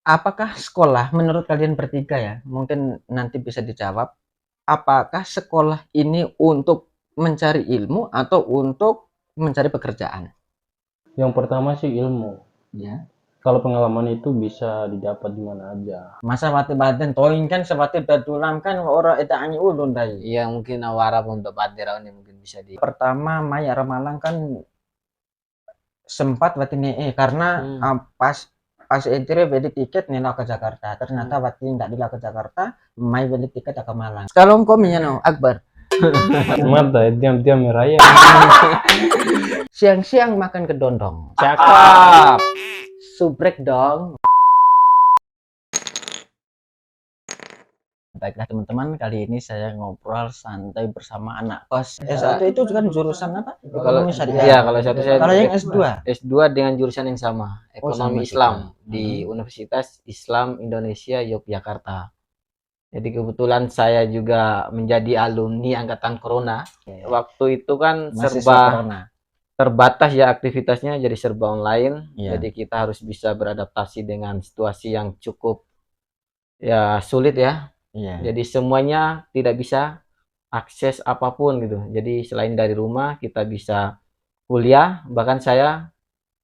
Apakah sekolah menurut kalian bertiga ya, mungkin nanti bisa dijawab, apakah sekolah ini untuk mencari ilmu atau untuk mencari pekerjaan? Yang pertama sih ilmu. Ya. Kalau pengalaman itu bisa didapat di mana aja. Masa batin toing kan sepati betulan kan ora edaannya ulun dai. Iya mungkin awara untuk Patiraun ini mungkin bisa di. Pertama Maya Ramalang kan sempat batin karena pas pas entry beli tiket nih ke Jakarta. Ternyata batin tidak di ke Jakarta, Mai beli tiket ke Malang. Kalau kau no Akbar. Mata diam-diam merayap. Siang-siang makan kedondong. Cakep. Subrek dong. Baiklah teman-teman, kali ini saya ngobrol santai bersama anak kos. S1 itu kan jurusan apa? Kalau Syariah. iya, kalau satu saya Kalau yang S2? S2 dengan jurusan yang sama, Ekonomi Islam di Universitas Islam Indonesia Yogyakarta. Jadi kebetulan saya juga menjadi alumni angkatan Corona. Waktu itu kan serba terbatas ya aktivitasnya, jadi serba online. Jadi kita harus bisa beradaptasi dengan situasi yang cukup ya sulit ya. Jadi semuanya tidak bisa akses apapun gitu. Jadi selain dari rumah kita bisa kuliah, bahkan saya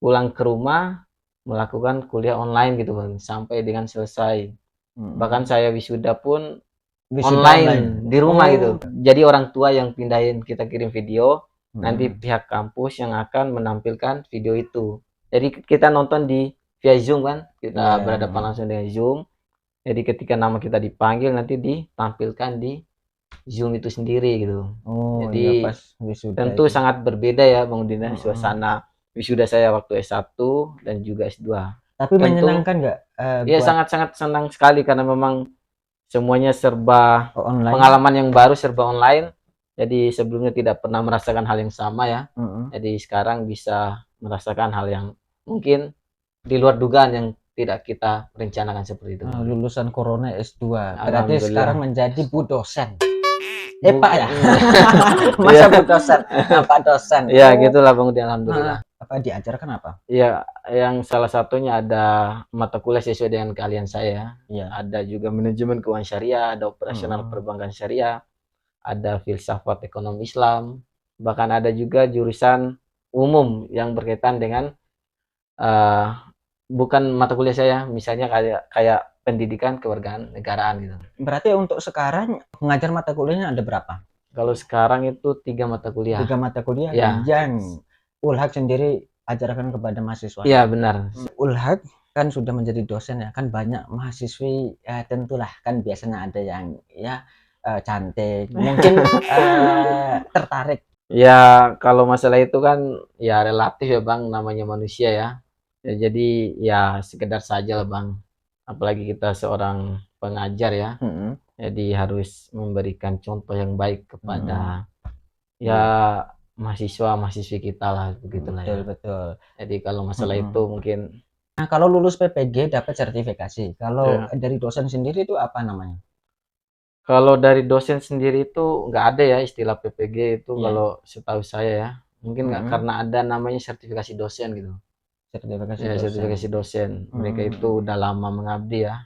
pulang ke rumah melakukan kuliah online gitu Bang, sampai dengan selesai. Bahkan saya wisuda pun online di rumah gitu. Jadi orang tua yang pindahin, kita kirim video, nanti pihak kampus yang akan menampilkan video itu. Jadi kita nonton di via Zoom kan, kita berhadapan langsung dengan Zoom. Jadi ketika nama kita dipanggil nanti ditampilkan di Zoom itu sendiri gitu. Jadi pas tentu sangat berbeda ya Bang Dina, suasana wisuda saya waktu S1 dan juga S2. Tapi tentu, menyenangkan nggak? Ya sangat-sangat senang sekali karena memang semuanya serba online. Pengalaman yang baru serba online. Jadi sebelumnya tidak pernah merasakan hal yang sama ya. Jadi sekarang bisa merasakan hal yang mungkin di luar dugaan yang tidak kita rencanakan seperti itu. Lulusan Corona S2. Berarti sekarang menjadi bu dosen. Pak ya? Masa bu dosen? Pak dosen? Ya gitulah Bang Dina, alhamdulillah. Apa diajarkan apa? Ya, yang salah satunya ada mata kuliah sesuai dengan keahlian saya. Ada juga manajemen keuangan syariah, ada operasional perbankan syariah, ada filsafat ekonomi Islam, bahkan ada juga jurusan umum yang berkaitan dengan bukan mata kuliah saya, misalnya kayak pendidikan kewargaan negaraan gitu. Berarti untuk sekarang mengajar mata kuliahnya ada berapa? Kalau sekarang itu 3 mata kuliah. 3 mata kuliah yang Ulhaq sendiri ajarkan kepada mahasiswa. Iya benar. Ulhaq kan sudah menjadi dosen ya, kan banyak mahasiswi tentulah kan biasanya ada yang cantik, mungkin tertarik. Ya kalau masalah itu kan ya relatif ya Bang, namanya manusia ya. Jadi ya sekedar saja lah Bang, apalagi kita seorang pengajar ya. Jadi harus memberikan contoh yang baik kepada ya mahasiswa-mahasiswi kita lah, begitulah ya. Betul. Jadi kalau masalah itu mungkin. Nah kalau lulus PPG dapat sertifikasi, kalau dari dosen sendiri itu apa namanya? Kalau dari dosen sendiri itu nggak ada ya istilah PPG itu kalau setahu saya ya. Mungkin nggak karena ada namanya sertifikasi dosen gitu. Sertifikasi dosen. Mereka itu udah lama mengabdi ya,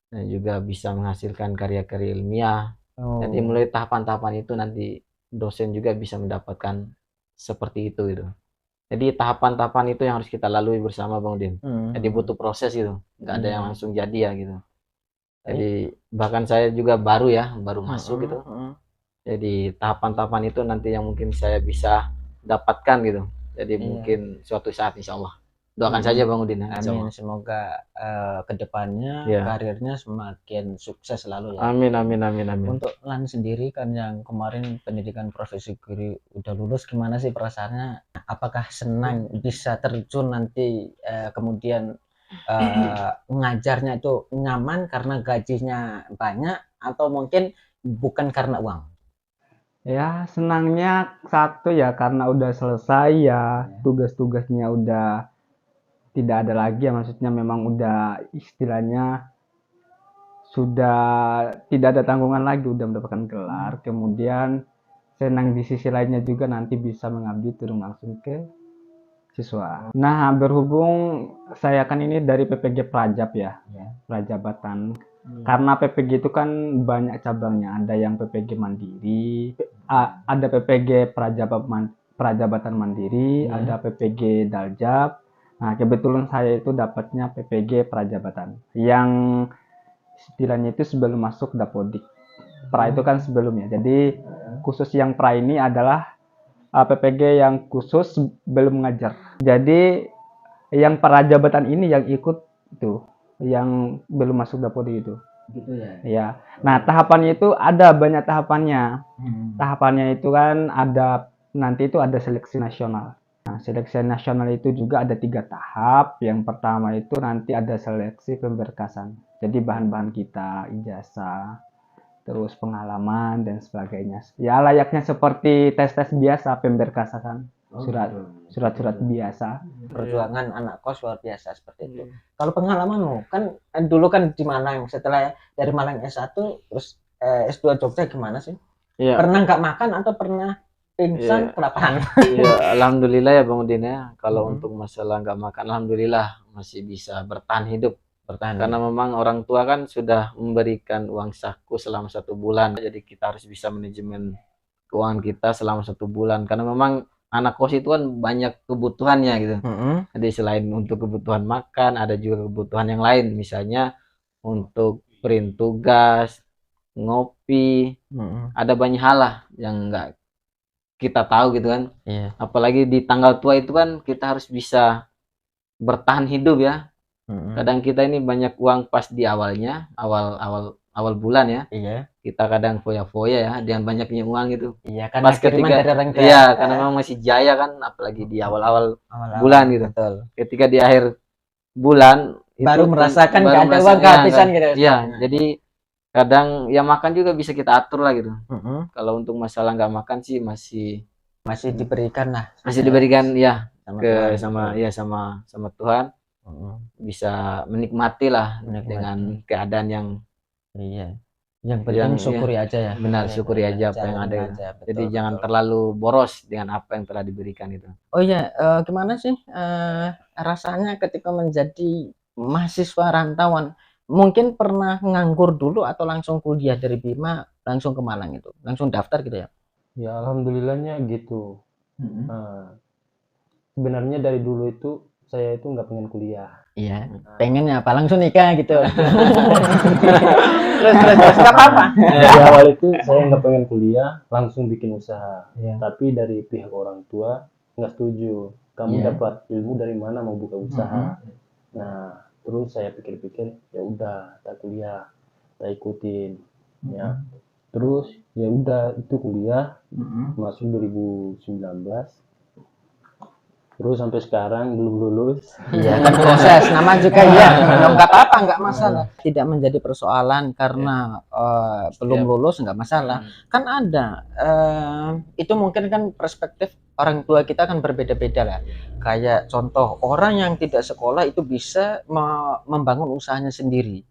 dan juga bisa menghasilkan karya-karya ilmiah. Jadi mulai tahapan-tahapan itu nanti dosen juga bisa mendapatkan seperti itu gitu. Jadi tahapan-tahapan itu yang harus kita lalui bersama Bang Din. Jadi butuh proses gitu, nggak ada yang langsung jadi ya gitu. Jadi bahkan saya juga baru masuk gitu. Jadi tahapan-tahapan itu nanti yang mungkin saya bisa dapatkan gitu. Jadi mungkin suatu saat insya Allah. Doakan saja Bang Udin. Amin. Semoga kedepannya karirnya semakin sukses selalu ya. Amin. Untuk Lan sendiri kan yang kemarin pendidikan profesi guru udah lulus, gimana sih perasaannya? Apakah senang bisa terjun nanti kemudian ngajarnya itu nyaman karena gajinya banyak, atau mungkin bukan karena uang? Ya senangnya satu ya karena udah selesai ya, tugas-tugasnya udah tidak ada lagi ya, maksudnya memang udah istilahnya sudah tidak ada tanggungan lagi, udah mendapatkan gelar. Kemudian senang di sisi lainnya juga nanti bisa mengabdi turun langsung ke siswa. Nah berhubung saya kan ini dari PPG Prajab ya, prajabatan. Karena PPG itu kan banyak cabangnya. Ada yang PPG mandiri, ada PPG prajabatan mandiri, ada PPG daljab. Nah, kebetulan saya itu dapatnya PPG prajabatan. Yang istilahnya itu sebelum masuk Dapodik. Pra itu kan sebelumnya. Jadi khusus yang pra ini adalah PPG yang khusus belum ngajar. Jadi yang prajabatan ini yang ikut itu, yang belum masuk Dapodik itu. Gitu ya. Ya. Nah, tahapannya itu ada banyak tahapannya. Tahapannya itu kan ada, nanti itu ada seleksi nasional. Nah, seleksi nasional itu juga ada 3 tahap. Yang pertama itu nanti ada seleksi pemberkasan. Jadi bahan-bahan kita, ijazah, terus pengalaman dan sebagainya. Ya layaknya seperti tes-tes biasa pemberkasan, surat-surat biasa. Perjuangan anak kos luar biasa seperti itu. Kalau pengalamanmu kan dulu kan di Malang, setelah dari Malang S1 terus S2 Jogja gimana sih? Iya. Pernah nggak makan atau pernah pingsan kelaparan? Ya, alhamdulillah ya Bang Udin ya. Kalau untuk masalah nggak makan, alhamdulillah masih bisa bertahan hidup. Karena memang orang tua kan sudah memberikan uang saku selama 1 bulan. Jadi kita harus bisa manajemen keuangan kita selama 1 bulan. Karena memang anak kos itu kan banyak kebutuhannya gitu. Jadi selain untuk kebutuhan makan, ada juga kebutuhan yang lain. Misalnya untuk print tugas, ngopi, ada banyak hal lah yang nggak kita tahu gitu kan. Apalagi di tanggal tua itu kan kita harus bisa bertahan hidup ya. Kadang kita ini banyak uang pas di awalnya, awal bulan ya. Kita kadang foya-foya ya dengan banyaknya uang gitu. Karena Pas ketika dari orang tua. karena memang masih jaya kan, apalagi di awal bulan gitu. Betul. Ketika di akhir bulan Baru itu merasakan baru nggak ada merasakan, uang kehabisan gitu. Iya, jadi kadang ya makan juga bisa kita atur lah gitu. Kalau untuk masalah nggak makan sih Masih diberikan lah. masih diberikan ya sama Tuhan. sama Tuhan. Bisa menikmati lah dengan keadaan yang Yang penting syukuri aja ya. benar, syukuri aja apa yang ada. Jadi jangan terlalu boros dengan apa yang telah diberikan itu. Oh iya, gimana sih rasanya ketika menjadi mahasiswa rantauan? Mungkin pernah nganggur dulu atau langsung kuliah dari Bima langsung ke Malang itu, langsung daftar gitu ya? Ya alhamdulillahnya gitu. Sebenarnya dari dulu itu saya itu nggak pengen kuliah. Iya, pengennya apa? Langsung nikah gitu. terus nggak apa-apa. Di awal itu saya nggak pengen kuliah, langsung bikin usaha. Tapi dari pihak orang tua nggak setuju. Kamu dapat ilmu dari mana mau buka usaha? Nah, terus saya pikir-pikir, ya udah, tak kuliah, tak ikutin, ya. Terus ya udah itu kuliah, masuk 2019. Terus sampai sekarang belum lulus. Iya kan proses, nama juga ya. Nggak apa-apa, nggak masalah. Tidak menjadi persoalan karena belum lulus nggak masalah. Kan ada itu mungkin kan perspektif orang tua kita kan berbeda-beda lah. Kayak contoh orang yang tidak sekolah itu bisa membangun usahanya sendiri.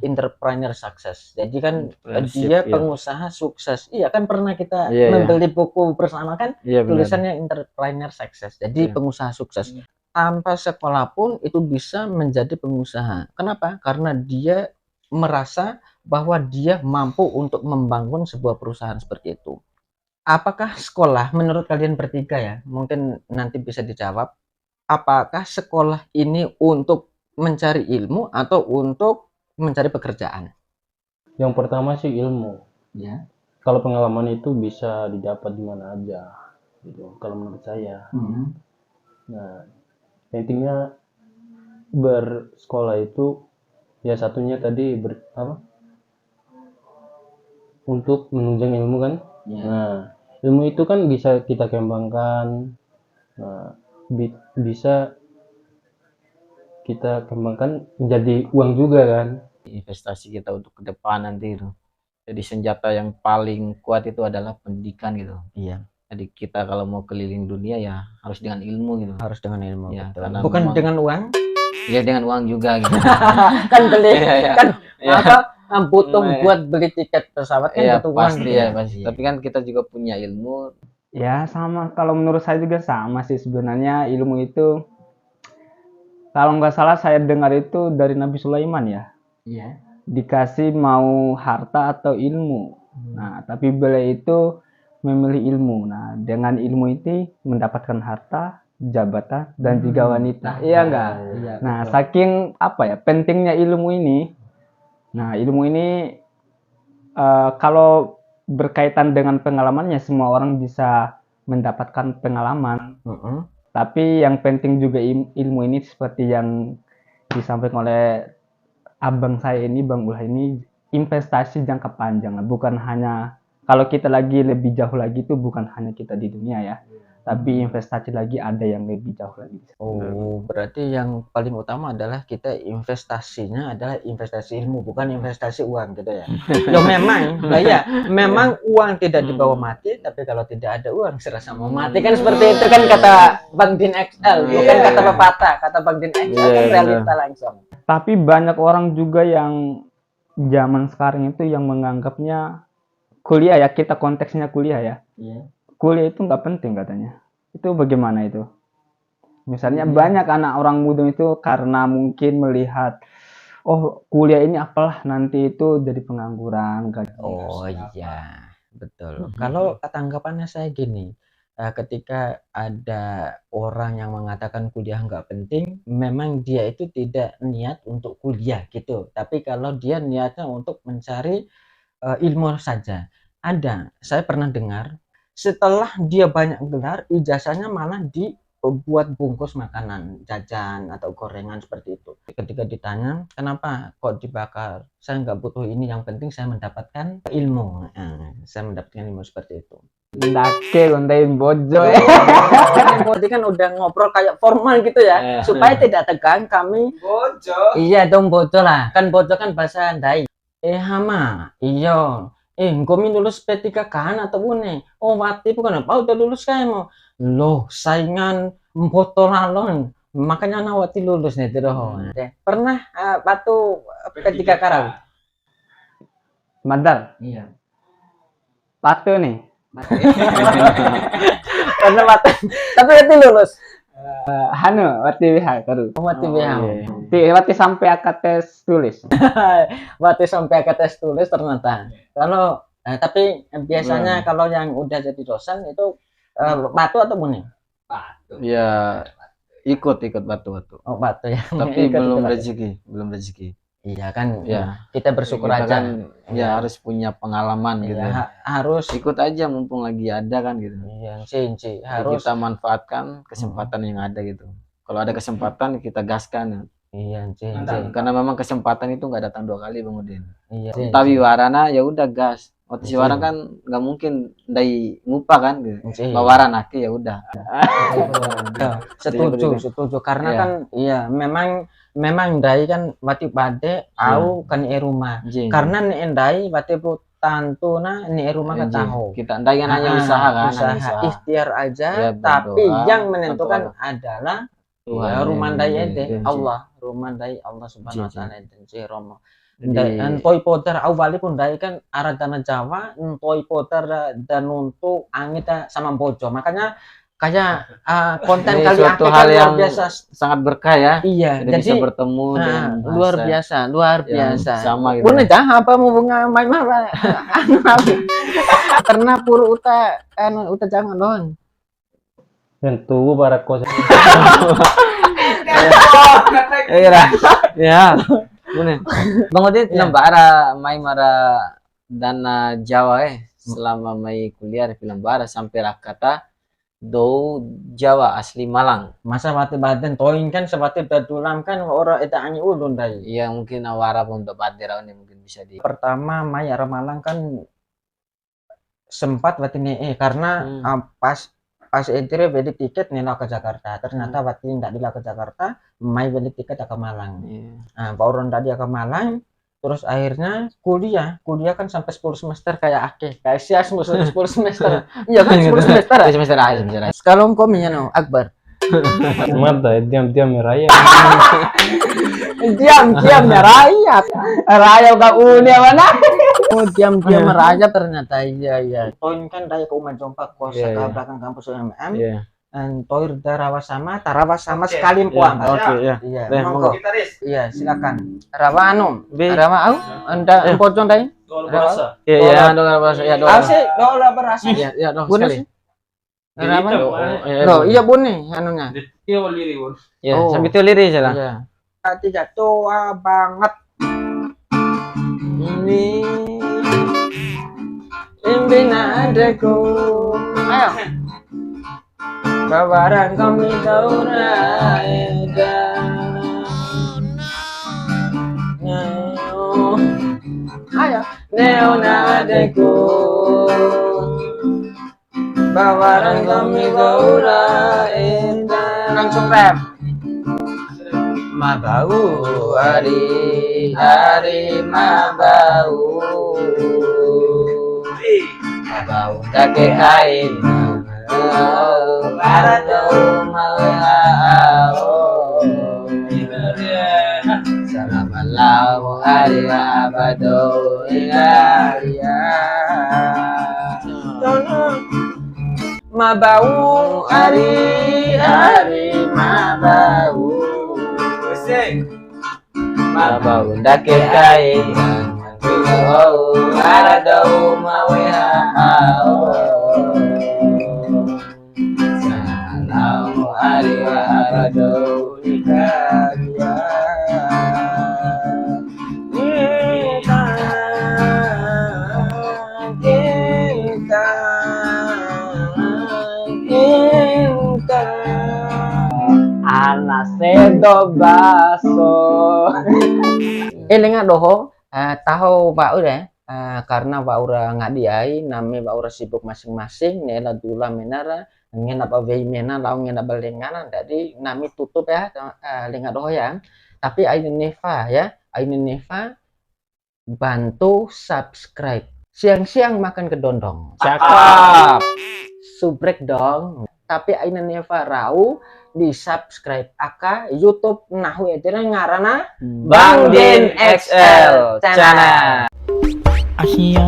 Entrepreneur sukses. Jadi kan dia pengusaha sukses. Iya kan pernah kita membeli buku bersama kan tulisannya entrepreneur sukses. Jadi pengusaha sukses. Tanpa sekolah pun itu bisa menjadi pengusaha. Kenapa? Karena dia merasa bahwa dia mampu untuk membangun sebuah perusahaan seperti itu. Apakah sekolah menurut kalian bertiga ya? Mungkin nanti bisa dijawab. Apakah sekolah ini untuk mencari ilmu atau untuk mencari pekerjaan? Yang pertama sih ilmu. Ya. Kalau pengalaman itu bisa didapat di mana aja, gitu. Kalau menurut saya. Nah, intinya bersekolah itu ya satunya tadi untuk menunjang ilmu kan. Nah, ilmu itu kan bisa kita kembangkan. Nah, bisa kita kembangkan menjadi uang juga kan. Investasi kita untuk ke depan nanti itu. Jadi senjata yang paling kuat itu adalah pendidikan gitu. Iya. Jadi kita kalau mau keliling dunia ya harus dengan ilmu gitu. Harus dengan ilmu. Ya, betul. karena Bukan memang, dengan uang. Ya dengan uang juga gitu. Kan beli kan butuh buat beli tiket pesawat kan butuh uang. Pasti ya pasti. Tapi kan kita juga punya ilmu. Ya sama, kalau menurut saya juga sama sih sebenarnya. Ilmu itu kalau nggak salah saya dengar itu dari Nabi Sulaiman ya. Iya. dikasih mau harta atau ilmu. Nah, tapi beliau itu memilih ilmu. Nah, dengan ilmu itu mendapatkan harta, jabatan, dan juga wanita. Iya enggak? Iya, Nah, betul. saking apa ya pentingnya ilmu ini. Nah, ilmu ini kalau berkaitan dengan pengalamannya, semua orang bisa mendapatkan pengalaman. Tapi yang penting juga ilmu ini seperti yang disampaikan oleh abang saya ini, Bang Ulah ini, investasi jangka panjang. Bukan hanya kalau kita lagi lebih jauh lagi itu bukan hanya kita di dunia ya, tapi investasi lagi ada yang lebih jauh lagi. Oh, berarti yang paling utama adalah kita investasinya adalah investasi ilmu, bukan investasi uang gitu ya. Ya memang, ya memang uang tidak dibawa mati, tapi kalau tidak ada uang serasa mau mati kan seperti itu kan kata Bang Din XL, bukan kata pepatah, kata Bang Din XL kan realita langsung. Tapi banyak orang juga yang zaman sekarang itu yang menganggapnya kuliah ya, kita konteksnya kuliah ya. Kuliah itu nggak penting katanya. Itu bagaimana itu? Misalnya banyak anak orang muda itu karena mungkin melihat, oh kuliah ini apalah nanti itu jadi pengangguran. Oh iya, betul. Kalau tanggapannya saya gini, ketika ada orang yang mengatakan kuliah nggak penting, memang dia itu tidak niat untuk kuliah gitu. Tapi kalau dia niatnya untuk mencari ilmu saja. Ada, saya pernah dengar, setelah dia banyak gelar, ijazahnya malah dibuat bungkus makanan, jajan atau gorengan seperti itu. Ketika ditanya, kenapa kok dibakar? Saya nggak butuh ini, yang penting saya mendapatkan ilmu. Saya mendapatkan ilmu seperti itu. Dake kontain bojo. Berarti kan udah ngobrol kayak formal gitu ya, supaya tidak tegang kami. Bojo. Iya dong bojo lah, kan bojo kan bahasa Ndai. Hama, iya. Ngomi lulus P3 kan atau bune? Oh, mati bukan apa udah lulus kamu. Loh, saingan botol lalon. Makanya nawati lulus nih tuh. Pernah waktu P3 karang? Madal. Iya. Patu nih. Pernah waktu. Tapi itu lulus. Hanu, wati WH karu. Mati BH. Wati sampai akad tes tulis. Waktu sampai ke tes tulis ternyata. Kalau tapi biasanya kalau yang udah jadi dosen itu batu atau bune? Ya ikut batu. Oh, batu ya. Tapi Ikut belum batu. rezeki. Iya kan, Ya. kita bersyukur Kita aja. kan ya harus punya pengalaman gitu. Iya, harus. Ikut aja mumpung lagi ada kan gitu. Iya, Jadi harus. kita manfaatkan kesempatan yang ada gitu. Kalau ada kesempatan kita gaskan. Iya, Karena memang kesempatan itu nggak datang 2 kali Bang Udin. Iya. Tapi warana ya udah gas. Waktu si warana kan nggak mungkin dari ngupa kan gitu. Bawaran aki ya udah. Setuju karena kan iya memang ndai kan wati bade au kan rumah. Karena nek ndai wati tantuna nek rumah kan tahu. Kita ndai kan hanya usaha kan, ikhtiar aja, Ya, tapi berdoa, yang menentukan berdoa. adalah Tuhan. ya rumah ndai ede Iya. Allah, rumah ndai Allah Subhanahu wa taala ede romo. Jadi- Dan toy poter awali pun ndai kan aradana Jawa, toy poter dan untuk angit sama bojo. Makanya kayak konten Ini kali suatu akeh hal kan luar yang biasa. sangat berkah ya. Iya, Jadi bisa jadi bertemu dengan luar bahasa biasa yang sama gitu. Bune dah apa mau bunga main marah. Karena puru uta uta jangan doang. Yang tunggu para kos. Ya. Bune. Bang Udin nambara mai mara dana Jawa selama mai kuliah di Filambara sampai rakata do Jawa asli Malang. Masa wati badan toin kan seperti betulam kan orang eta anyi ulun dai. Iya mungkin awara untuk badera ini mungkin bisa di. Pertama mai arah Malang kan sempat wati karena pas entry beli tiket nila ke Jakarta. Ternyata wati ndak dila ke Jakarta, mai beli tiket ke Malang. Nah, bauron tadi ke Malang, terus akhirnya kuliah kan sampai 10 semester kayak kayak sia 10 semester. Iya kan 10 semester. Semester akhir. Sekarang kau no Akbar. Mata diam-diam merayap. Diam merayap. Raya ka unia mana? Oh, diam merayap ternyata. Iya. Toin kan dari ke Uma Jompa kos ke belakang kampus UMM. Iya. Toir darawa sama sekali puang. Oke, ya. Iya, Deh, monggo. monggo. Iya, silakan. Rawa anu, Be. rawa au, anda pocong tadi. Iya, iya, doa berasa. Ya, doa. Au sih, doa berasa. Iya, iya, doa Bunyi sekali. sih. Rawa. Iya, Loh, iya bunyi anunya. Ya, Oh. sambil itu lirik salah. Iya. Tidak tua banget. Ini adekku. Ayo. Kabaran kami taura ayo neona adekku. Bawaran kami taura langsung rap. Mabau hari mabau. Mabau dake kain. Salamallahu hari abadu mabau hari mabau. Mabau dake kain. Aradau mawiha Salamu alaihi wa aradau ikaria Anak sedo baso. Elinga doho tahu Pak udah karena Pak Ura nggak diai nami Pak Ura sibuk masing-masing nela dula menara ngena apa wei mena lau ngena balengana jadi nami tutup ya linga doho ya tapi Ainu Neva ya Ainu Neva bantu subscribe siang-siang makan kedondong Cakep. subrek dong tapi Ainu Neva rau di subscribe aka YouTube nahu ya ngarana Bang Din XL channel. Asia.